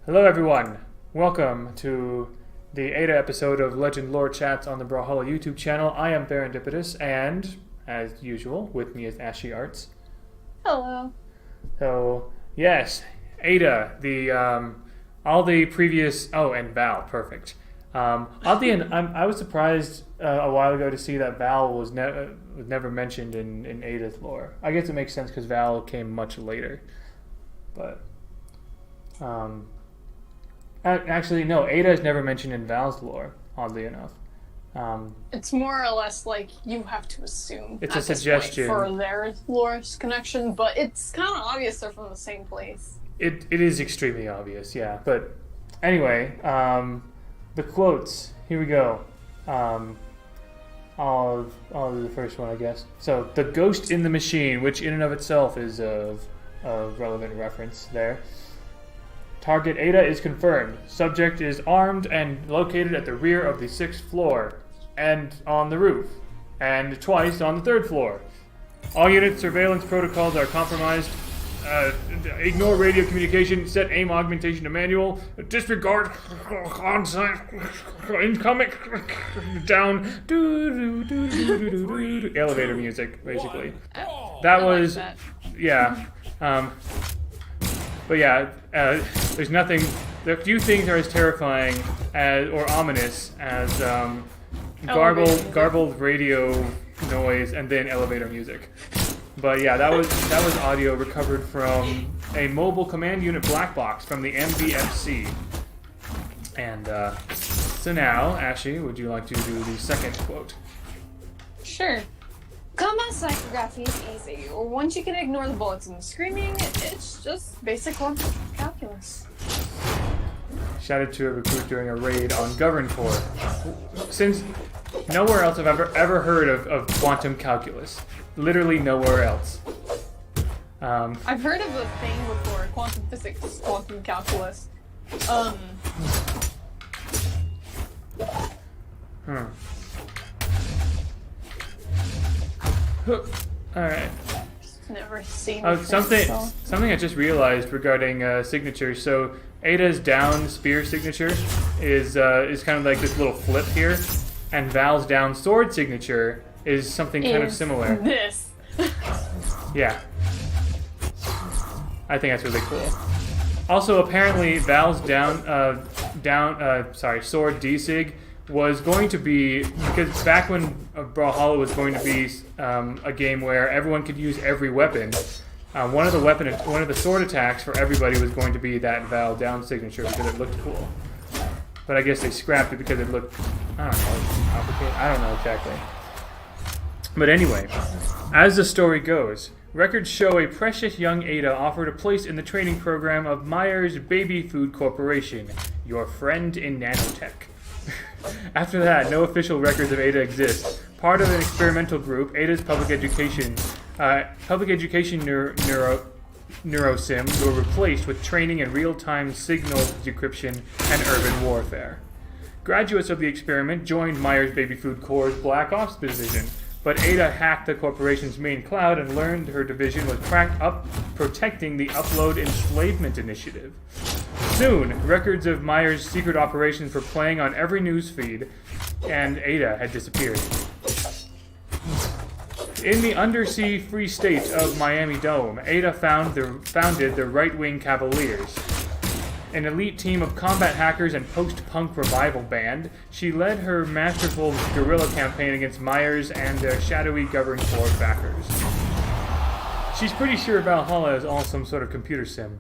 Hello everyone, welcome to the Ada episode of Legend Lore Chats on the Brawlhalla YouTube channel. I am Barendipitous, and as usual, with me is Ashy Arts. Hello. So, yes, Ada, all the previous, and Val, perfect. Oddly, I was surprised a while ago to see that Val was never mentioned in Ada's lore. I guess it makes sense because Val came much later, but actually, no, Ada is never mentioned in Val's lore, oddly enough. It's more or less like you have to assume It's at a this suggestion point for their lore's connection, but it's kind of obvious they're from the same place. It is extremely obvious, yeah. But anyway, the quotes. Here we go. I'll do the first one, I guess. So, the ghost in the machine, which in and of itself is a relevant reference there. Target Ada is confirmed. Subject is armed and located at the rear of the 6th floor and on the roof, and twice on the 3rd floor. All unit surveillance protocols are compromised. Ignore radio communication. Set aim augmentation to manual. Disregard on-site incoming down. Elevator music, basically. That was like that. Yeah. But yeah, there's nothing. The few things are as terrifying as or ominous as garbled radio noise and then elevator music. But yeah, that was audio recovered from a mobile command unit black box from the MBFC. And so now, Ashy, would you like to do the second quote? Sure. Combat psychography is easy. Once you can ignore the bullets and the screaming, it's just basic quantum calculus. Shouted to a recruit during a raid on Govern Corps. Since nowhere else have ever heard of quantum calculus. Literally nowhere else. I've heard of the thing before, quantum physics, quantum calculus. Alright. Never seen something I just realized regarding signatures. So Ada's down spear signature is kind of like this little flip here, and Val's down sword signature is something kind of similar. This. Yeah. I think that's really cool. Also, apparently, Val's sword D-Sig was going to be, because back when Brawlhalla was going to be a game where everyone could use every weapon, one of the sword attacks for everybody was going to be that Val down signature because it looked cool. But I guess they scrapped it because it looked, I don't know, complicated. I don't know exactly. But anyway, as the story goes, records show a precious young Ada offered a place in the training program of Myers Baby Food Corporation, your friend in nanotech. After that, no official records of Ada exist. Part of an experimental group, Ada's public education neurosim were replaced with training in real-time signal decryption and urban warfare. Graduates of the experiment joined Myers Baby Food Corps' Black Ops division, but Ada hacked the corporation's main cloud and learned her division was cracked up protecting the Upload Enslavement Initiative. Soon, records of Myers' secret operations were playing on every news feed, and Ada had disappeared. In the undersea free state of Miami Dome, Ada founded the Right-Wing Cavaliers. An elite team of combat hackers and post-punk revival band, she led her masterful guerrilla campaign against Myers and their shadowy Govern Corps backers. She's pretty sure Brawlhalla is all some sort of computer sim,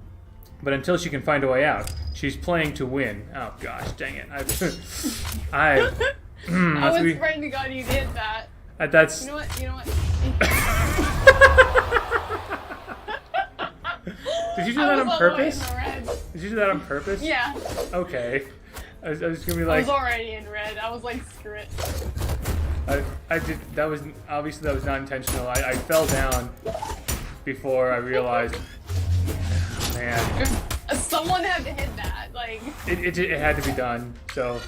but until she can find a way out, she's playing to win. Oh gosh, dang it! I was praying to God you did that. That's. You know what? Did you do that on purpose? Did you do that on purpose? Yeah. Okay. I was gonna be like. I was already in red. I was like, screw it. I did. That was obviously not intentional. I fell down before I realized. Man. Someone had to hit that. Like. It had to be done. So.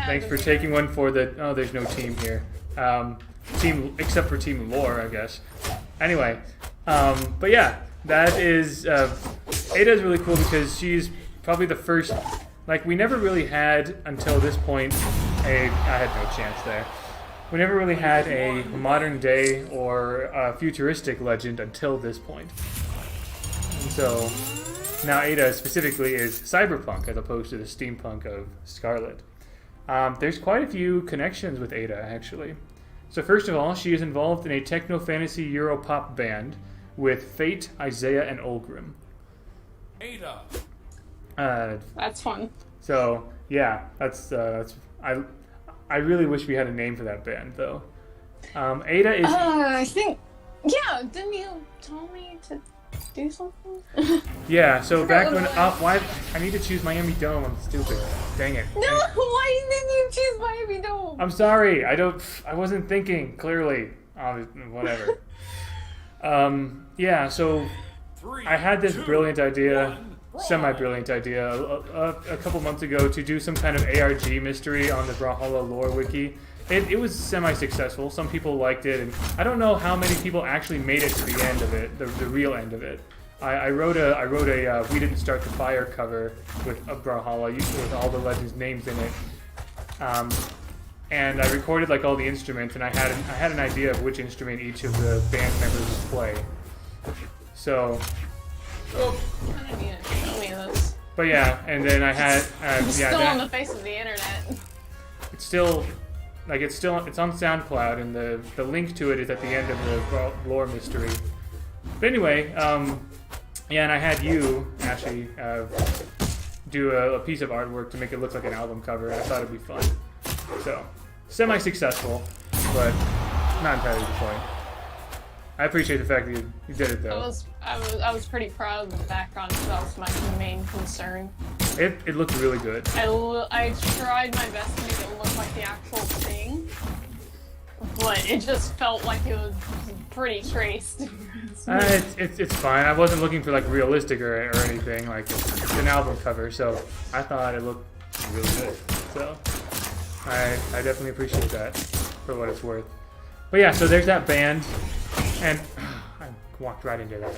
Thanks for taking one for the. Oh, there's no team here. Team except for Team Lore, I guess. Anyway. But yeah. That is, Ada is really cool because she's probably the first. Like, we never really had, until this point, I had no chance there. We never really had a modern day or a futuristic legend until this point. And so, now Ada specifically is cyberpunk as opposed to the steampunk of Scarlet. There's quite a few connections with Ada, actually. So first of all, she is involved in a techno-fantasy Europop band with Fate, Isaiah, and Olgrim. Ada. That's fun. So yeah, that's I really wish we had a name for that band though. Ada is. I think. Yeah, didn't you tell me to do something? Yeah. So back when why I need to choose Miami Dome. I'm stupid. Dang it. No, why didn't you choose Miami Dome? I'm sorry. I wasn't thinking clearly. Whatever. Yeah. So I had this brilliant idea. Semi-brilliant idea a couple months ago to do some kind of ARG mystery on the Brawlhalla lore wiki. It was semi-successful. Some people liked it, and I don't know how many people actually made it to the end of it, the real end of it. I wrote a We Didn't Start the Fire cover with a Brawlhalla with all the legends' names in it, and I recorded like all the instruments, and I had an idea of which instrument each of the band members would play. So. I don't need to show me this. But yeah, and then I had It's still on the face of the internet. It's on SoundCloud, and the link to it is at the end of the lore mystery. But anyway, yeah, and I had you actually do a piece of artwork to make it look like an album cover, and I thought it'd be fun. So semi-successful, but not entirely the point. I appreciate the fact that you did it though. I was pretty proud of the background, so that was my main concern. It looked really good. I tried my best to make it look like the actual thing, but it just felt like it was pretty traced. It's fine. I wasn't looking for like realistic or anything. Like it's an album cover, so I thought it looked really good. So I definitely appreciate that for what it's worth. But yeah, so there's that band. And I walked right into that.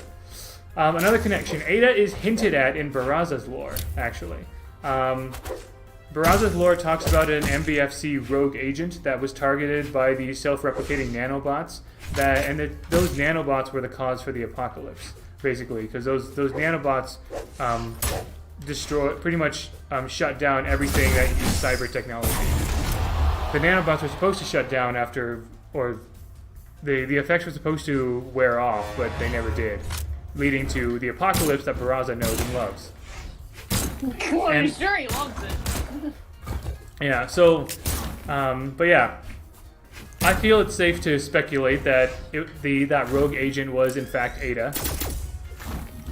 Another connection. Ada is hinted at in Barraza's lore, actually. Barraza's lore talks about an MBFC rogue agent that was targeted by the self-replicating nanobots. Those nanobots were the cause for the apocalypse, basically, because those nanobots pretty much shut down everything that used cyber technology. The nanobots were supposed to shut down after, or the effects were supposed to wear off, but they never did, leading to the apocalypse that Barraza knows and loves. Well, I'm sure he loves it. Yeah, so, but yeah, I feel it's safe to speculate that that rogue agent was in fact Ada,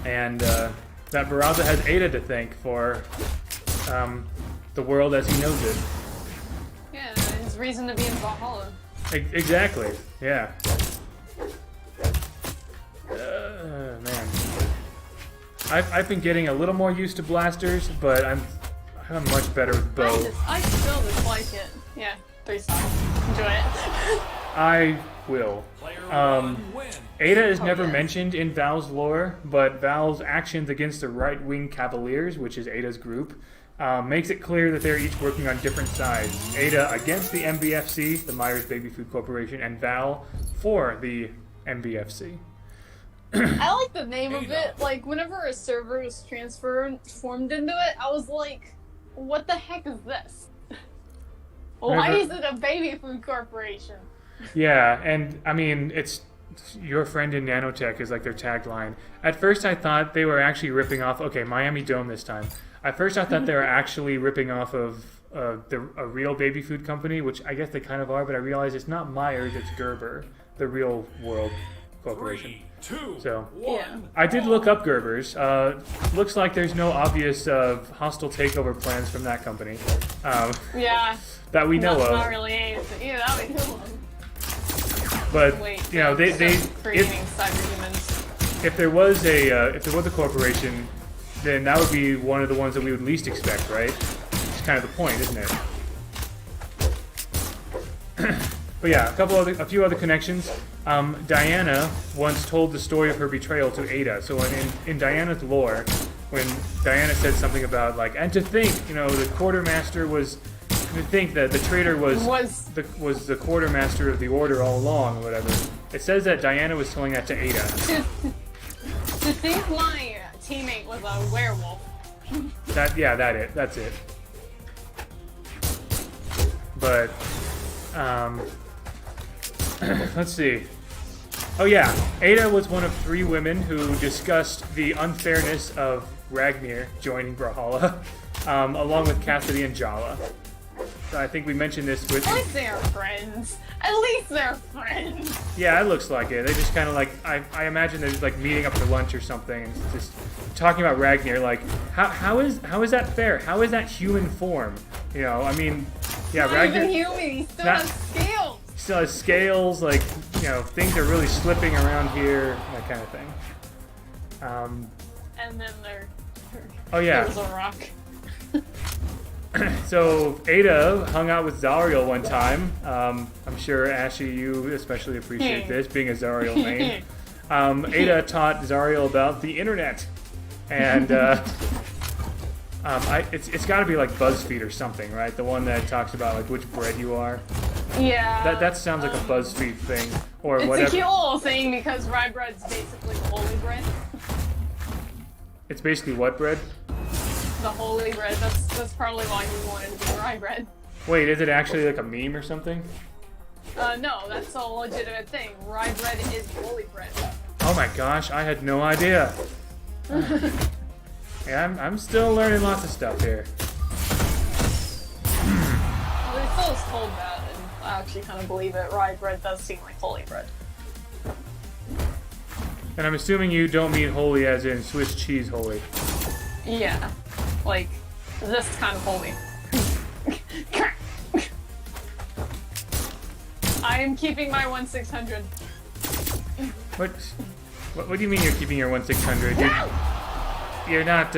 and that Brawlhalla has Ada to thank for the world as he knows it. Yeah, his reason to be in Brawlhalla. Exactly. Yeah. Man, I've been getting a little more used to blasters, but I'm much better with bow. I still dislike it. Yeah, 3 stars. Enjoy it. I will. Ada is never mentioned in Val's lore, but Val's actions against the right-wing Cavaliers, which is Ada's group, makes it clear that they're each working on different sides. Ada against the MBFC, the Myers Baby Food Corporation, and Val for the MBFC. I like the name of it. Like, whenever a server was transformed into it, I was like, what the heck is this? Why is it a baby food corporation? Yeah, and I mean, it's your friend in nanotech is like their tagline. At first I thought they were actually ripping off, Miami Dome this time. At first I thought they were actually ripping off of a real baby food company, which I guess they kind of are, but I realized it's not Myers, it's Gerber, the real world corporation. 3, 2, so, 1. Yeah. I did look up Gerber's. Looks like there's no obvious hostile takeover plans from that company. Yeah. That we know That's of. not really anything. Yeah, that we know of. But Wait, you know, they creating cyberhumans. if there was a corporation, then that would be one of the ones that we would least expect, right? It's kind of the point, isn't it? But yeah, a few other connections. Diana once told the story of her betrayal to Ada. So in Diana's lore, when Diana said something about like, and to think, the quartermaster was, to think that the traitor was the quartermaster of the order all along, or whatever. It says that Diana was telling that to Ada. To think my teammate was a werewolf. That's it. But, let's see. Oh yeah, Ada was one of 3 women who discussed the unfairness of Ragnir joining Brawlhalla, along with Cassidy and Jala. So I think we mentioned this with... At least they're friends. At least they're friends. Yeah, it looks like it. They just kind of like, I imagine they're just like meeting up for lunch or something, and just talking about Ragnir, like, how is that fair? How is that human form? I mean, yeah, not Ragnir... even human, he still has scales. Still has scales, like, things are really slipping around here, that kind of thing. And then oh yeah. there's a rock. So Ada hung out with Zariel one time. I'm sure, Ashy, you especially appreciate this, being a Zariel main. Ada taught Zariel about the internet. And it's got to be like BuzzFeed or something, right? The one that talks about like which bread you are. Yeah. That sounds like a BuzzFeed thing, or it's whatever. It's a cute little thing because rye bread's basically holy bread. It's basically what bread? The holy bread. That's probably why he wanted to do rye bread. Wait, is it actually like a meme or something? No, that's a legitimate thing. Rye bread is holy bread. Oh my gosh, I had no idea. Yeah, I'm still learning lots of stuff here. Well, they still was told that, and I actually kind of believe it. Rye bread does seem like holy bread. And I'm assuming you don't mean holy as in Swiss cheese holy. Yeah, like this kind of holy. I am keeping my 1/600. What do you mean you're keeping your 1/600? You're not,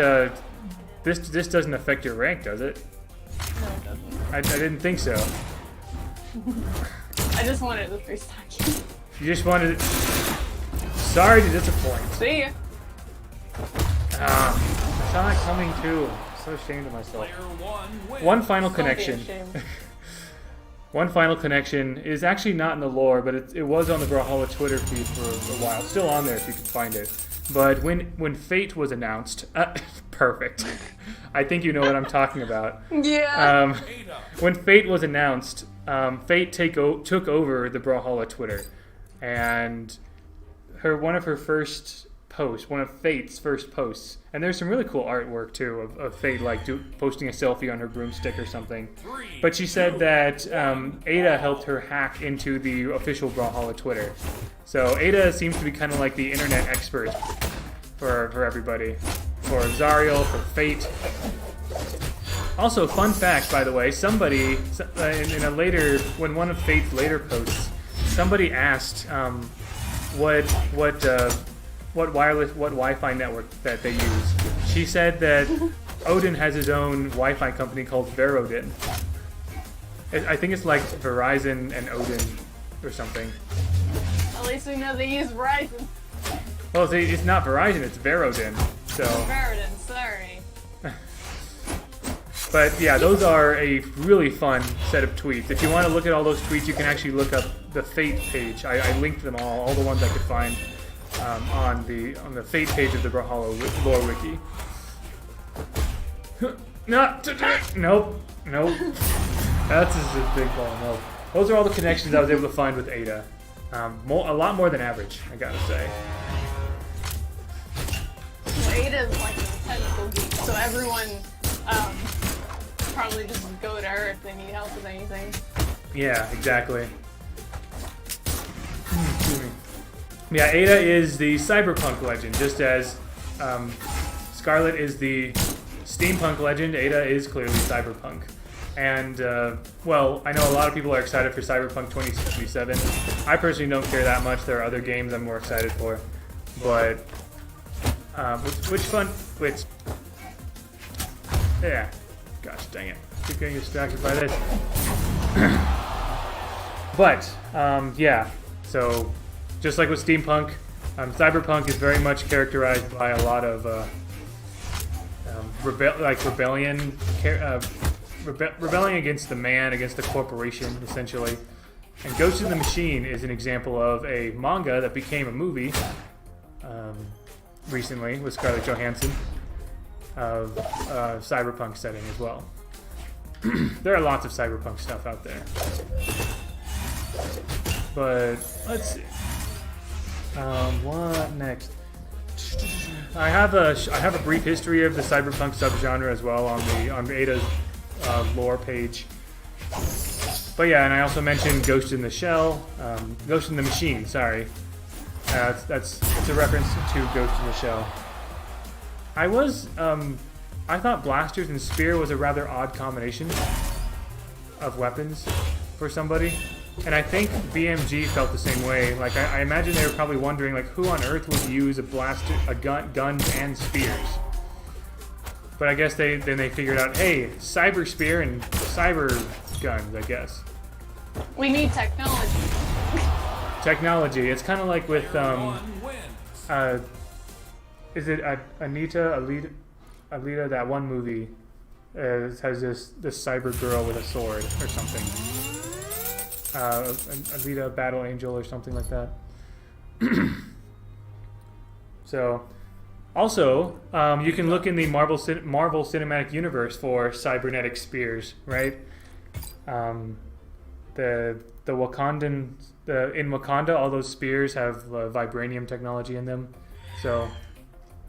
this doesn't affect your rank, does it? No, it doesn't. I didn't think so. I just wanted to freestyle you. You just wanted... Sorry to disappoint. See ya. I saw that coming too. I'm so ashamed of myself. One final connection. One final connection is actually not in the lore, but it was on the Brawlhalla Twitter feed for a while. It's still on there if you can find it. But when Fate was announced, perfect. I think you know what I'm talking about. Yeah. When Fate was announced, Fate took over the Brawlhalla Twitter, and one of Fate's first posts, and there's some really cool artwork too of Fate, like posting a selfie on her broomstick or something. But she said that Ada helped her hack into the official Brawlhalla Twitter. So Ada seems to be kind of like the internet expert for everybody, for Zariel, for Fate. Also, fun fact, by the way, somebody when one of Fate's later posts, somebody asked what Wi-Fi network that they use. She said that Odin has his own Wi-Fi company called Verodin. I think it's like Verizon and Odin or something. At least we know they use Verizon. Well, it's not Verizon, it's Verodin. So. Verodin, sorry. But yeah, those are a really fun set of tweets. If you want to look at all those tweets, you can actually look up the Fate page. I linked them all the ones I could find on the Fate page of the Brawlhalla lore wiki. Not today. Nope. That's just a big ball. Nope. Those are all the connections I was able to find with Ada. A lot more than average, I gotta say. Well, Ada's like a technical geek, so everyone probably just go to her if they need help with anything. Yeah, exactly. Excuse me. Yeah, Ada is the cyberpunk legend, just as Scarlet is the steampunk legend. Ada is clearly cyberpunk. And, well, I know a lot of people are excited for Cyberpunk 2077. I personally don't care that much. There are other games I'm more excited for. But, yeah. Gosh dang it. Keep getting distracted by this. But, yeah. So, just like with steampunk, cyberpunk is very much characterized by a lot of rebelling against the man, against the corporation, essentially. And Ghost in the Machine is an example of a manga that became a movie recently with Scarlett Johansson of cyberpunk setting as well. There are lots of cyberpunk stuff out there. But let's see. What next? I have a brief history of the cyberpunk subgenre as well on Ada's lore page. But yeah, and I also mentioned Ghost in the Shell, Ghost in the Machine. Sorry, it's a reference to Ghost in the Shell. I thought blasters and spear was a rather odd combination of weapons for somebody. And I think BMG felt the same way. Like, I imagine they were probably wondering, like, who on earth would use guns and spears? But I guess they figured out, hey, cyber spear and cyber guns, I guess. We need technology. Technology. It's kind of like with, is it Alita, that one movie, has this cyber girl with a sword or something. Alita Battle Angel or something like that. So, also, you can look in the Marvel Cinematic Universe for cybernetic spears, right? The Wakandan, in Wakanda, all those spears have vibranium technology in them. So,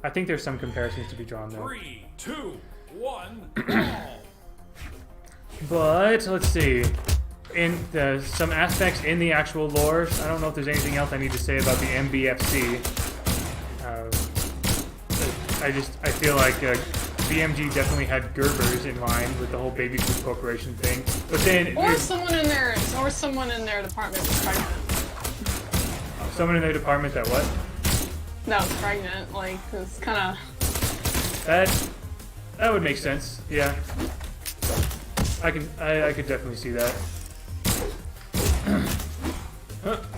I think there's some comparisons to be drawn there. 3, 2, 1, But let's see. In some aspects in the actual lore, I don't know if there's anything else I need to say about the MBFC. I feel like BMG definitely had Gerbers in mind with the whole baby food corporation thing. But then, or someone in their department was pregnant. Someone in their department that what? That was pregnant. Like, it's kind of. That would make sense. Yeah. I could definitely see that.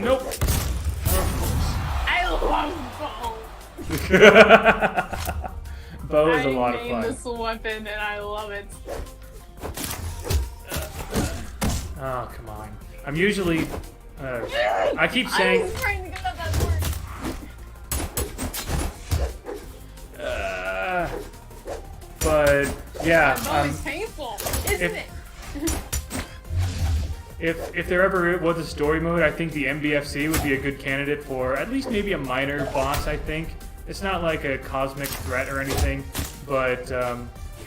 Nope. I love Bo. Bo is a lot of I fun. made this weapon and I love it. Oh, come on. I'm usually... I keep saying... I was trying to get out that word. But, yeah. Bo is painful, isn't it? If there ever was a story mode, I think the MBFC would be a good candidate for at least maybe a minor boss, I think. It's not like a cosmic threat or anything, but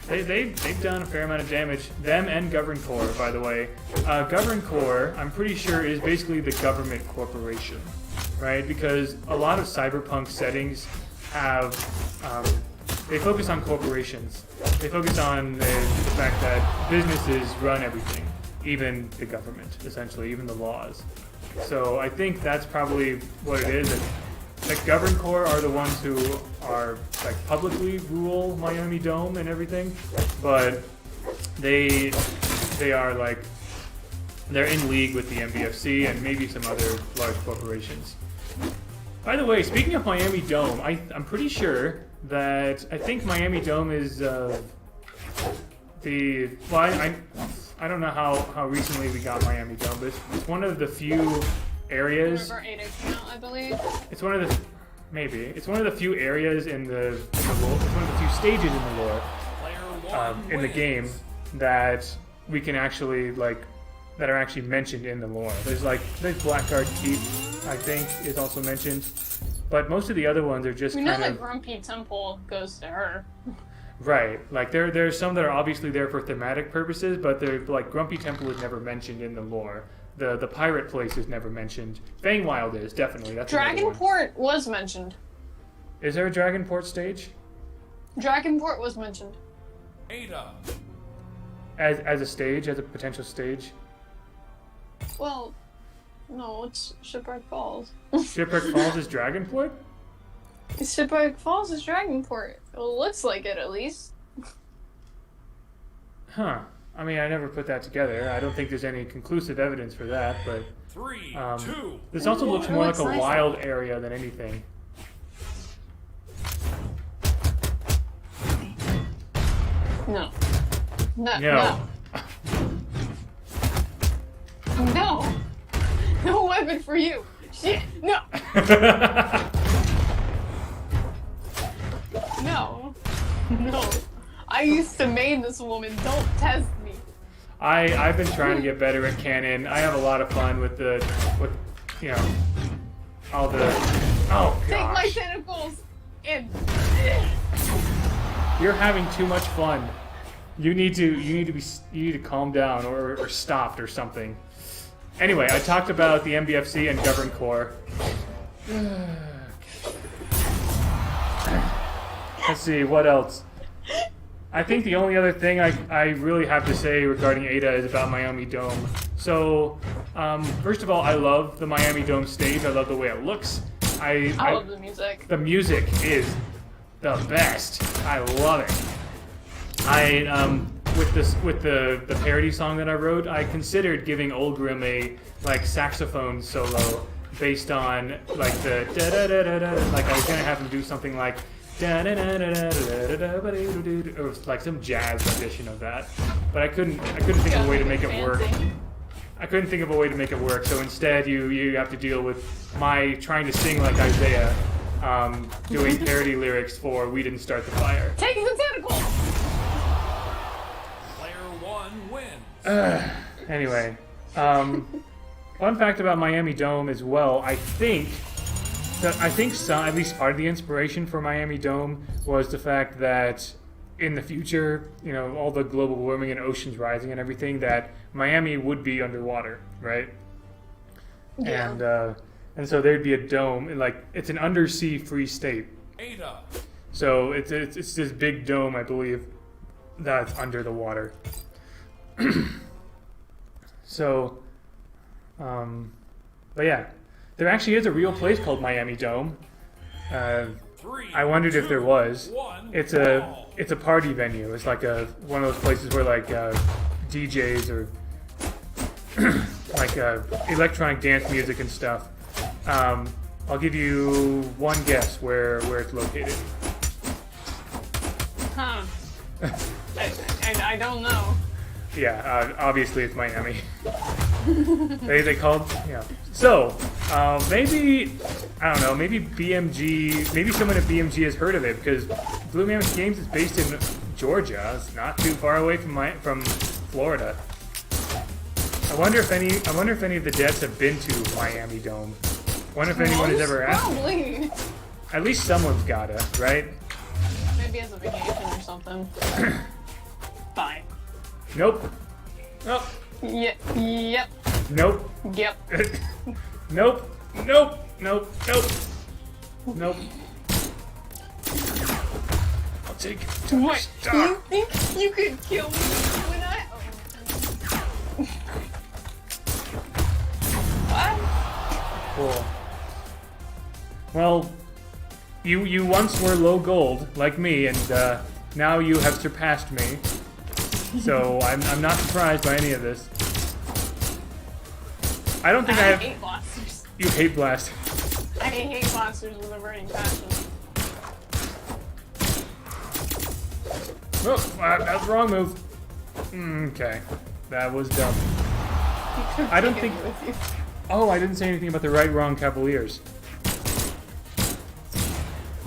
they've done a fair amount of damage. Them and Govern Corps, by the way. Govern Corps, I'm pretty sure, is basically the government corporation, right? Because a lot of cyberpunk settings have... they focus on corporations. They focus on the fact that businesses run everything. Even the government, essentially, even the laws. So I think that's probably what it is. The Govern Corps are the ones who are like publicly rule Miami Dome and everything, but they are like they're in league with the MBFC and maybe some other large corporations. By the way, speaking of Miami Dome, I'm pretty sure that I think Miami Dome is I don't know how recently we got Miami Dome, but it's one of the few areas. River 8 account, I believe. It's one of the it's one of the few areas in the lore. It's one of the few stages in the lore in the game that we can actually that are actually mentioned in the lore. There's Blackguard Keep, I think, is also mentioned, but most of the other ones are just we know kind that of Grumpy Temple goes to her. Right, like there's some that are obviously there for thematic purposes, but they're like Grumpy Temple is never mentioned in the lore. The pirate place is never mentioned. Feywild is definitely. That's Dragonport was mentioned. Is there a Dragonport stage? Dragonport was mentioned. Ada. As a stage, as a potential stage. Well, no, it's Shipwreck Falls. Shipwreck Falls is Dragonport? Shipwreck Falls is Dragonport. Well, it looks like it, at least. Huh. I mean, I never put that together. I don't think there's any conclusive evidence for that, but... 3, 2, this also looks more like a nice. wild area than anything. No. No. No. No. No. No weapon for you. Shit. No. No. No. I used to main this woman. Don't test me. I've been trying to get better at canon. I have a lot of fun with you know, all the. Oh gosh. Take my tentacles and. You're having too much fun. You need to calm down or stopped or something. Anyway, I talked about the MBFC and Govern Core. Let's see, what else? I think the only other thing I really have to say regarding Ada is about Miami Dome. So, first of all, I love the Miami Dome stage. I love the way it looks. I love the music. The music is the best. I love it. With the parody song that I wrote, I considered giving Olgrim a saxophone solo based on like the da da da da da. Like I was gonna have him do something like da da da da da da da da, or like some jazz rendition of that. But I couldn't think of a way to make it work. I couldn't think of a way to make it work. So instead, you have to deal with my trying to sing like Isaiah, doing parody lyrics for "We Didn't Start the Fire." Taking the tentacles. Anyway, fun fact about Miami Dome as well. I think some, at least part of the inspiration for Miami Dome was the fact that in the future, you know, all the global warming and oceans rising and everything, that Miami would be underwater, right? Yeah. And so there'd be a dome, and like it's an undersea free state. Ada. So it's this big dome, I believe, that's under the water. So, but yeah, there actually is a real place called Miami Dome. I wondered if there was. It's a party venue. It's like one of those places where like DJs or like electronic dance music and stuff. I'll give you one guess where it's located. Huh. I don't know. Yeah, obviously it's Miami. they called, yeah. So, maybe, I don't know, maybe BMG, maybe someone at BMG has heard of it, because Blue Mammoth Games is based in Georgia. It's not too far away from Florida. I wonder if any of the devs have been to Miami Dome. I wonder if anyone has ever asked. Probably. At least someone's gotta, right? Maybe as a vacation or something. Fine. Nope. Nope. Yep. Nope. Yep. Nope. Nope. Nope. Nope. Nope. I'll take it. What? Stop. You think you could kill me when I... What? Cool. Well, you once were low gold, like me, and now you have surpassed me. So I'm not surprised by any of this. I don't think I have... hate blasters. You hate blast. I hate blasters with a burning passion. Oh, that's the wrong move. Okay, that was dumb. I don't think... Oh, I didn't say anything about the right-wrong Cavaliers.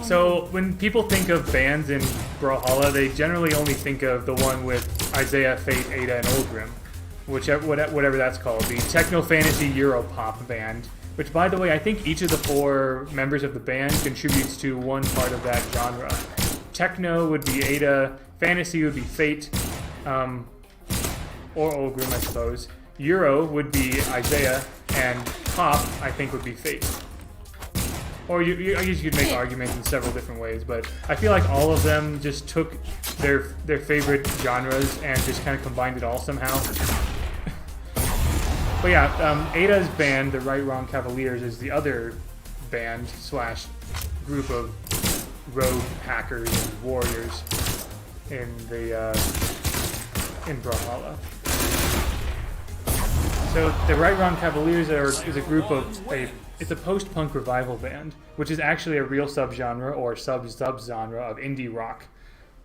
So when people think of bands in Brawlhalla, they generally only think of the one with Isaiah, Fate, Ada, and Olgrim, whatever that's called, the Techno Fantasy Europop band. Which, by the way, I think each of the 4 members of the band contributes to one part of that genre. Techno would be Ada, Fantasy would be Fate, or Olgrim, I suppose. Euro would be Isaiah, and Pop, I think, would be Fate. Or I guess you could make arguments in several different ways, but I feel like all of them just took their favorite genres and just kind of combined it all somehow. But yeah, Ada's band, the Right Wrong Cavaliers, is the other band / group of rogue hackers and warriors in Brawlhalla. So the Right Wrong Cavaliers is a group of it's a post-punk revival band, which is actually a real subgenre or sub-genre of indie rock.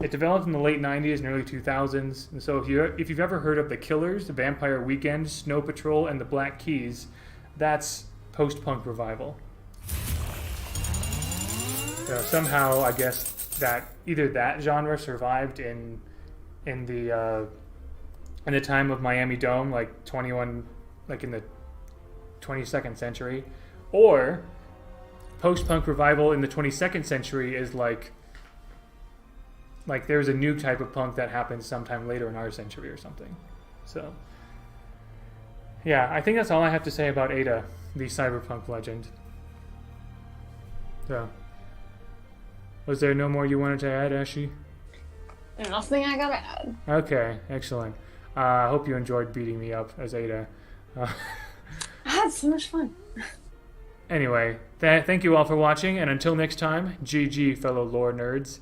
It developed in the late 90s and early 2000s. And so if you've ever heard of The Killers, The Vampire Weekend, Snow Patrol, and The Black Keys, that's post-punk revival. So somehow, I guess that either that genre survived in the time of Miami Dome, like in the 22nd century, or post-punk revival in the 22nd century is like there's a new type of punk that happens sometime later in our century or something. So yeah, I think that's all I have to say about Ada, the cyberpunk legend. So, was there no more you wanted to add, Ashley? Nothing I gotta add. Okay, excellent. I hope you enjoyed beating me up as Ada. I had so much fun. Anyway, thank you all for watching, and until next time, GG, fellow lore nerds.